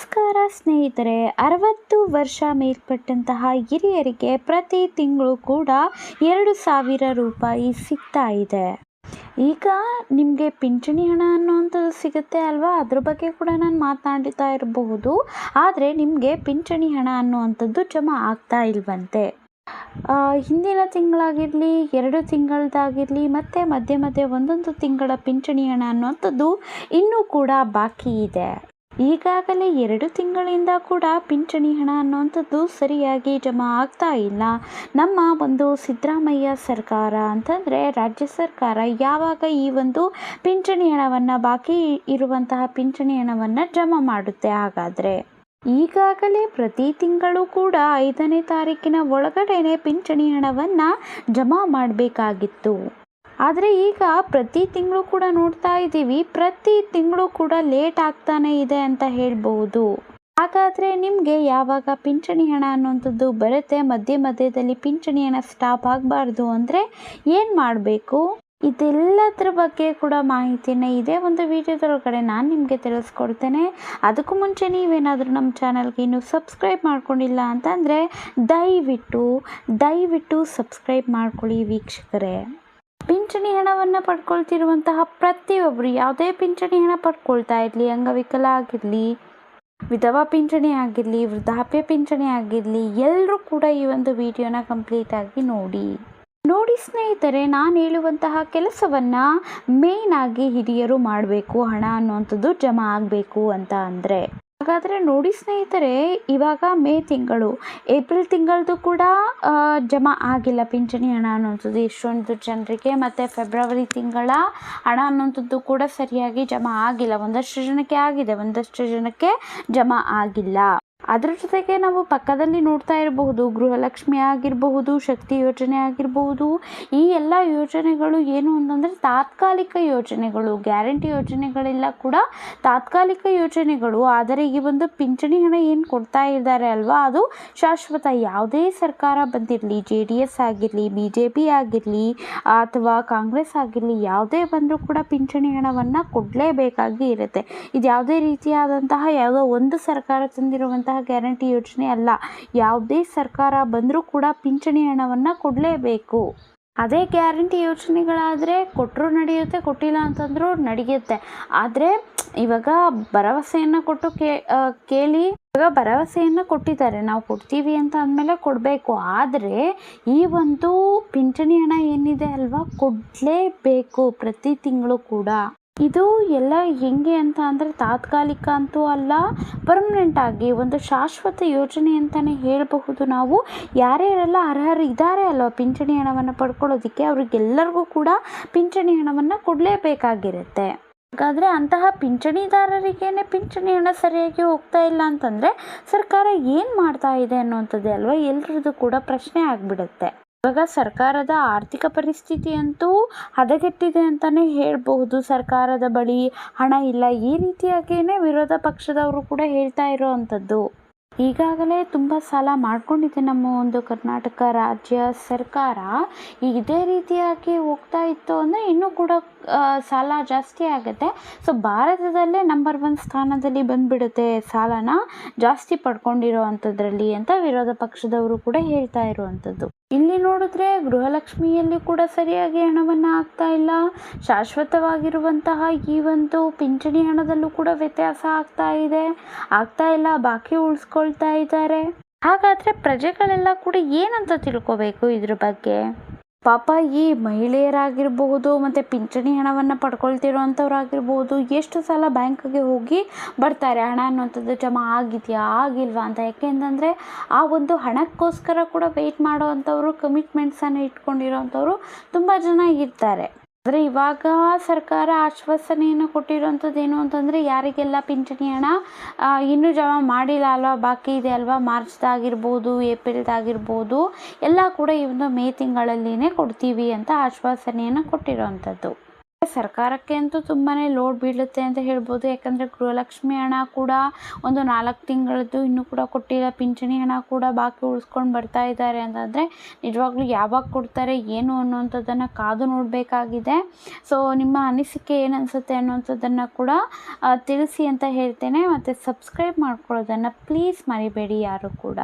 ನಮಸ್ಕಾರ ಸ್ನೇಹಿತರೆ, 60 ವರ್ಷ ಮೇಲ್ಪಟ್ಟಂತಹ ಹಿರಿಯರಿಗೆ ಪ್ರತಿ ತಿಂಗಳು ಕೂಡ 2,000 ರೂಪಾಯಿ ಸಿಗ್ತಾ ಇದೆ. ಈಗ ನಿಮಗೆ ಪಿಂಚಣಿ ಹಣ ಅನ್ನುವಂಥದ್ದು ಸಿಗುತ್ತೆ ಅಲ್ವಾ, ಅದ್ರ ಬಗ್ಗೆ ಕೂಡ ನಾನು ಮಾತನಾಡ್ತಾ ಇರಬಹುದು. ಆದರೆ ನಿಮಗೆ ಪಿಂಚಣಿ ಹಣ ಅನ್ನುವಂಥದ್ದು ಜಮಾ ಆಗ್ತಾ ಇಲ್ವಂತೆ. ಹಿಂದಿನ ತಿಂಗಳಾಗಿರಲಿ, 2 ತಿಂಗಳದಾಗಿರಲಿ, ಮತ್ತು ಮಧ್ಯೆ ಮಧ್ಯೆ ಒಂದೊಂದು ತಿಂಗಳ ಪಿಂಚಣಿ ಹಣ ಅನ್ನುವಂಥದ್ದು ಇನ್ನೂ ಕೂಡ ಬಾಕಿ ಇದೆ. ಈಗಾಗಲೇ 2 ತಿಂಗಳಿಂದ ಕೂಡ ಪಿಂಚಣಿ ಹಣ ಅನ್ನುವಂಥದ್ದು ಸರಿಯಾಗಿ ಜಮಾ ಆಗ್ತಾ ಇಲ್ಲ. ನಮ್ಮ ಒಂದು ಸಿದ್ದರಾಮಯ್ಯ ಸರ್ಕಾರ ಅಂತಂದರೆ ರಾಜ್ಯ ಸರ್ಕಾರ ಯಾವಾಗ ಈ ಒಂದು ಪಿಂಚಣಿ ಹಣವನ್ನು, ಬಾಕಿ ಇರುವಂತಹ ಪಿಂಚಣಿ ಹಣವನ್ನು ಜಮಾ ಮಾಡುತ್ತೆ? ಹಾಗಾದರೆ ಈಗಾಗಲೇ ಪ್ರತಿ ತಿಂಗಳು ಕೂಡ 5ನೇ ತಾರೀಕಿನ ಒಳಗಡೆನೆ ಪಿಂಚಣಿ ಹಣವನ್ನು ಜಮಾ ಮಾಡಬೇಕಾಗಿತ್ತು. ಆದರೆ ಈಗ ಪ್ರತಿ ತಿಂಗಳು ಕೂಡ ನೋಡ್ತಾ ಇದ್ದೀವಿ, ಪ್ರತಿ ತಿಂಗಳು ಕೂಡ ಲೇಟ್ ಆಗ್ತಾನೆ ಇದೆ ಅಂತ ಹೇಳ್ಬಹುದು. ಹಾಗಾದರೆ ನಿಮಗೆ ಯಾವಾಗ ಪಿಂಚಣಿ ಹಣ ಅನ್ನುವಂಥದ್ದು ಬರುತ್ತೆ, ಮಧ್ಯದಲ್ಲಿ ಪಿಂಚಣಿ ಹಣ ಸ್ಟಾಪ್ ಆಗಬಾರ್ದು ಅಂದರೆ ಏನು ಮಾಡಬೇಕು? ಇದೆಲ್ಲದರ ಬಗ್ಗೆ ಕೂಡ ಮಾಹಿತಿಯನ್ನು ಇದೇ ಒಂದು ವಿಡಿಯೋದೊಳಗಡೆ ನಾನು ನಿಮಗೆ ತಿಳಿಸ್ಕೊಡ್ತೇನೆ. ಅದಕ್ಕೂ ಮುಂಚೆ ನೀವೇನಾದರೂ ನಮ್ಮ ಚಾನಲ್ಗೆ ಇನ್ನೂ ಸಬ್ಸ್ಕ್ರೈಬ್ ಮಾಡ್ಕೊಂಡಿಲ್ಲ ಅಂತಂದರೆ ದಯವಿಟ್ಟು ಸಬ್ಸ್ಕ್ರೈಬ್ ಮಾಡ್ಕೊಳ್ಳಿ ವೀಕ್ಷಕರೇ. ಪಿಂಚಣಿ ಹಣವನ್ನು ಪಡ್ಕೊಳ್ತಿರುವಂತಹ ಪ್ರತಿಯೊಬ್ಬರು, ಯಾವುದೇ ಪಿಂಚಣಿ ಹಣ ಪಡ್ಕೊಳ್ತಾ ಇರಲಿ, ಅಂಗವಿಕಲ ಆಗಿರಲಿ, ವಿಧವಾ ಪಿಂಚಣಿ ಆಗಿರಲಿ, ವೃದ್ಧಾಪ್ಯ ಪಿಂಚಣಿ ಆಗಿರಲಿ, ಎಲ್ಲರೂ ಕೂಡ ಈ ಒಂದು ವಿಡಿಯೋನ ಕಂಪ್ಲೀಟಾಗಿ ನೋಡಿ ಸ್ನೇಹಿತರೆ. ನಾನು ಹೇಳುವಂತಹ ಕೆಲಸವನ್ನು ಮೇಯ್ನ್ ಆಗಿ ಹಿರಿಯರು ಮಾಡಬೇಕು, ಹಣ ಅನ್ನುವಂಥದ್ದು ಜಮಾ ಆಗಬೇಕು ಅಂತ ಅಂದರೆ. ಹಾಗಾದರೆ ನೋಡಿ ಸ್ನೇಹಿತರೆ, ಇವಾಗ ಮೇ ತಿಂಗಳು, ಏಪ್ರಿಲ್ ತಿಂಗಳದ್ದು ಕೂಡ ಜಮಾ ಆಗಿಲ್ಲ ಪಿಂಚಣಿ ಹಣ ಅನ್ನುವಂಥದ್ದು ಎಷ್ಟೊಂದು ಜನರಿಗೆ, ಮತ್ತು ಫೆಬ್ರವರಿ ತಿಂಗಳ ಹಣ ಅನ್ನುವಂಥದ್ದು ಕೂಡ ಸರಿಯಾಗಿ ಜಮಾ ಆಗಿಲ್ಲ. ಒಂದಷ್ಟು ಜನಕ್ಕೆ ಆಗಿದೆ, ಒಂದಷ್ಟು ಜನಕ್ಕೆ ಜಮಾ ಆಗಿಲ್ಲ. ಅದರ ಜೊತೆಗೆ ನಾವು ಪಕ್ಕದಲ್ಲಿ ನೋಡ್ತಾ ಇರಬಹುದು, ಗೃಹಲಕ್ಷ್ಮಿ ಆಗಿರಬಹುದು, ಶಕ್ತಿ ಯೋಜನೆ ಆಗಿರಬಹುದು, ಈ ಎಲ್ಲ ಯೋಜನೆಗಳು ಏನು ಅಂತಂದರೆ ತಾತ್ಕಾಲಿಕ ಯೋಜನೆಗಳು, ಗ್ಯಾರಂಟಿ ಯೋಜನೆಗಳೆಲ್ಲ ಕೂಡ ತಾತ್ಕಾಲಿಕ ಯೋಜನೆಗಳು. ಆದರೆ ಈ ಒಂದು ಪಿಂಚಣಿ ಹಣ ಏನು ಕೊಡ್ತಾ ಇದ್ದಾರೆ ಅಲ್ವಾ, ಅದು ಶಾಶ್ವತ. ಯಾವುದೇ ಸರ್ಕಾರ ಬಂದಿರಲಿ, JDS ಆಗಿರಲಿ, BJP ಆಗಿರಲಿ ಅಥವಾ ಕಾಂಗ್ರೆಸ್ ಆಗಿರಲಿ, ಯಾವುದೇ ಬಂದರೂ ಕೂಡ ಪಿಂಚಣಿ ಹಣವನ್ನು ಕೊಡಲೇಬೇಕಾಗಿ ಇರುತ್ತೆ. ಇದು ಯಾವುದೇ ರೀತಿಯಾದಂತಹ ಯಾವುದೋ ಒಂದು ಸರ್ಕಾರ ತಂದಿರುವಂತಹ ಗ್ಯಾರಂಟಿ ಯೋಜನೆ ಅಲ್ಲ. ಯಾವುದೇ ಸರ್ಕಾರ ಬಂದರೂ ಕೂಡ ಪಿಂಚಣಿ ಹಣವನ್ನು ಕೊಡಲೇಬೇಕು. ಅದೇ ಗ್ಯಾರಂಟಿ ಯೋಜನೆಗಳಾದರೆ ಕೊಟ್ಟರು ನಡೆಯುತ್ತೆ, ಕೊಟ್ಟಿಲ್ಲ ಅಂತಂದ್ರೂ ನಡೆಯುತ್ತೆ. ಆದರೆ ಇವಾಗ ಭರವಸೆಯನ್ನು ಕೊಟ್ಟು ಕೇಳಿ, ಇವಾಗ ಭರವಸೆಯನ್ನು ಕೊಟ್ಟಿದ್ದಾರೆ, ನಾವು ಕೊಡ್ತೀವಿ ಅಂತ ಅಂದಮೇಲೆ ಕೊಡಬೇಕು. ಆದರೆ ಈ ಒಂದು ಪಿಂಚಣಿ ಹಣ ಏನಿದೆ ಅಲ್ವಾ, ಕೊಡಲೇಬೇಕು ಪ್ರತಿ ತಿಂಗಳು ಕೂಡ. ಇದು ಎಲ್ಲ ಹೆಂಗೆ ಅಂತ ಅಂದರೆ ತಾತ್ಕಾಲಿಕ ಅಂತೂ ಅಲ್ಲ, ಪರ್ಮನೆಂಟ್ ಆಗಿ ಒಂದು ಶಾಶ್ವತ ಯೋಜನೆ ಅಂತಲೇ ಹೇಳಬಹುದು ನಾವು. ಯಾರ್ಯಾರೆಲ್ಲ ಅರ್ಹರು ಇದ್ದಾರೆ ಅಲ್ವ ಪಿಂಚಣಿ ಹಣವನ್ನು ಪಡ್ಕೊಳ್ಳೋದಕ್ಕೆ, ಅವ್ರಿಗೆಲ್ಲರಿಗೂ ಕೂಡ ಪಿಂಚಣಿ ಹಣವನ್ನು ಕೊಡಲೇಬೇಕಾಗಿರುತ್ತೆ. ಹಾಗಾದರೆ ಅಂತಹ ಪಿಂಚಣಿದಾರರಿಗೇನೆ ಪಿಂಚಣಿ ಹಣ ಸರಿಯಾಗಿ ಹೋಗ್ತಾ ಇಲ್ಲ ಅಂತಂದರೆ ಸರ್ಕಾರ ಏನು ಮಾಡ್ತಾ ಇದೆ ಅನ್ನುವಂಥದ್ದೇ ಅಲ್ವಾ ಎಲ್ಲರದ್ದು ಕೂಡ ಪ್ರಶ್ನೆ ಆಗಿಬಿಡುತ್ತೆ. ಇವಾಗ ಸರ್ಕಾರದ ಆರ್ಥಿಕ ಪರಿಸ್ಥಿತಿ ಅಂತೂ ಹದಗೆಟ್ಟಿದೆ ಅಂತಲೇ ಹೇಳ್ಬಹುದು. ಸರ್ಕಾರದ ಬಳಿ ಹಣ ಇಲ್ಲ, ಈ ರೀತಿಯಾಗಿಯೇ ವಿರೋಧ ಪಕ್ಷದವರು ಕೂಡ ಹೇಳ್ತಾ ಇರೋವಂಥದ್ದು. ಈಗಾಗಲೇ ತುಂಬ ಸಾಲ ಮಾಡಿಕೊಂಡಿದೆ ನಮ್ಮ ಒಂದು ಕರ್ನಾಟಕ ರಾಜ್ಯ ಸರ್ಕಾರ. ಇದೇ ರೀತಿಯಾಗಿ ಹೋಗ್ತಾ ಇತ್ತು ಅಂದರೆ ಇನ್ನೂ ಕೂಡ ಸಾಲ ಜಾಸ್ತಿ ಆಗುತ್ತೆ. ಸೊ ಭಾರತದಲ್ಲೇ ನಂಬರ್ 1 ಸ್ಥಾನದಲ್ಲಿ ಬಂದುಬಿಡುತ್ತೆ ಸಾಲನ ಜಾಸ್ತಿ ಪಡ್ಕೊಂಡಿರೋ ಅಂಥದ್ರಲ್ಲಿ ಅಂತ ವಿರೋಧ ಪಕ್ಷದವರು ಕೂಡ ಹೇಳ್ತಾ ಇರುವಂಥದ್ದು. ಇಲ್ಲಿ ನೋಡಿದ್ರೆ ಗೃಹಲಕ್ಷ್ಮಿಯಲ್ಲಿ ಕೂಡ ಸರಿಯಾಗಿ ಹಣವನ್ನು ಆಗ್ತಾ ಇಲ್ಲ. ಶಾಶ್ವತವಾಗಿರುವಂತಹ ಈ ಒಂದು ಪಿಂಚಣಿ ಹಣದಲ್ಲೂ ಕೂಡ ವ್ಯತ್ಯಾಸ ಆಗ್ತಾ ಇಲ್ಲ, ಬಾಕಿ ಉಳಿಸ್ಕೊಳ್ತಾ ಇದ್ದಾರೆ. ಹಾಗಾದರೆ ಪ್ರಜೆಗಳೆಲ್ಲ ಕೂಡ ಏನಂತ ತಿಳ್ಕೋಬೇಕು ಇದ್ರ ಬಗ್ಗೆ? ಪಾಪ ಈ ಮಹಿಳೆಯರಾಗಿರಬಹುದು ಮತ್ತು ಪಿಂಚಣಿ ಹಣವನ್ನು ಪಡ್ಕೊಳ್ತಿರೋವಂಥವ್ರಾಗಿರ್ಬೋದು, ಎಷ್ಟು ಸಲ ಬ್ಯಾಂಕ್ಗೆ ಹೋಗಿ ಬರ್ತಾರೆ ಹಣ ಅನ್ನುವಂಥದ್ದು ಜಮಾ ಆಗಿದೆಯಾ ಆಗಿಲ್ವಾ ಅಂತ. ಯಾಕೆಂತಂದರೆ ಆ ಒಂದು ಹಣಕ್ಕೋಸ್ಕರ ಕೂಡ ವೆಯ್ಟ್ ಮಾಡೋವಂಥವ್ರು, ಕಮಿಟ್ಮೆಂಟ್ಸನ್ನು ಇಟ್ಕೊಂಡಿರೋವಂಥವ್ರು ತುಂಬ ಜನ ಇರ್ತಾರೆ. ಆದರೆ ಇವಾಗ ಸರ್ಕಾರ ಆಶ್ವಾಸನೆಯನ್ನು ಕೊಟ್ಟಿರೋವಂಥದ್ದು ಏನು ಅಂತಂದರೆ, ಯಾರಿಗೆಲ್ಲ ಪಿಂಚಣಿ ಹಣ ಇನ್ನೂ ಜಮಾ ಮಾಡಿಲ್ಲ ಅಲ್ವಾ, ಬಾಕಿ ಇದೆ ಅಲ್ವಾ, ಮಾರ್ಚ್ದಾಗಿರ್ಬೋದು, ಏಪ್ರಿಲ್ದಾಗಿರ್ಬೋದು, ಎಲ್ಲ ಕೂಡ ಈ ಒಂದು ಮೇ ತಿಂಗಳಲ್ಲಿನೇ ಕೊಡ್ತೀವಿ ಅಂತ ಆಶ್ವಾಸನೆಯನ್ನು ಕೊಟ್ಟಿರೋವಂಥದ್ದು. ಸರ್ಕಾರಕ್ಕೆ ಅಂತೂ ತುಂಬಾ ಲೋಡ್ ಬೀಳುತ್ತೆ ಅಂತ ಹೇಳ್ಬೋದು. ಯಾಕಂದರೆ ಗೃಹಲಕ್ಷ್ಮಿ ಹಣ ಕೂಡ ಒಂದು 4 ತಿಂಗಳದ್ದು ಇನ್ನೂ ಕೂಡ ಕೊಟ್ಟಿಲ್ಲ. ಪಿಂಚಣಿ ಹಣ ಕೂಡ ಬಾಕಿ ಉಳಿಸ್ಕೊಂಡು ಬರ್ತಾ ಇದ್ದಾರೆ ಅಂತಂದರೆ ನಿಜವಾಗ್ಲೂ ಯಾವಾಗ ಕೊಡ್ತಾರೆ ಏನು ಅನ್ನುವಂಥದ್ದನ್ನು ಕಾದು ನೋಡಬೇಕಾಗಿದೆ. ಸೊ ನಿಮ್ಮ ಅನಿಸಿಕೆ ಏನು ಅನಿಸುತ್ತೆ ಅನ್ನುವಂಥದ್ದನ್ನು ಕೂಡ ತಿಳಿಸಿ ಅಂತ ಹೇಳ್ತೇನೆ. ಮತ್ತು ಸಬ್ಸ್ಕ್ರೈಬ್ ಮಾಡ್ಕೊಳ್ಳೋದನ್ನು ಪ್ಲೀಸ್ ಮರಿಬೇಡಿ ಯಾರು ಕೂಡ.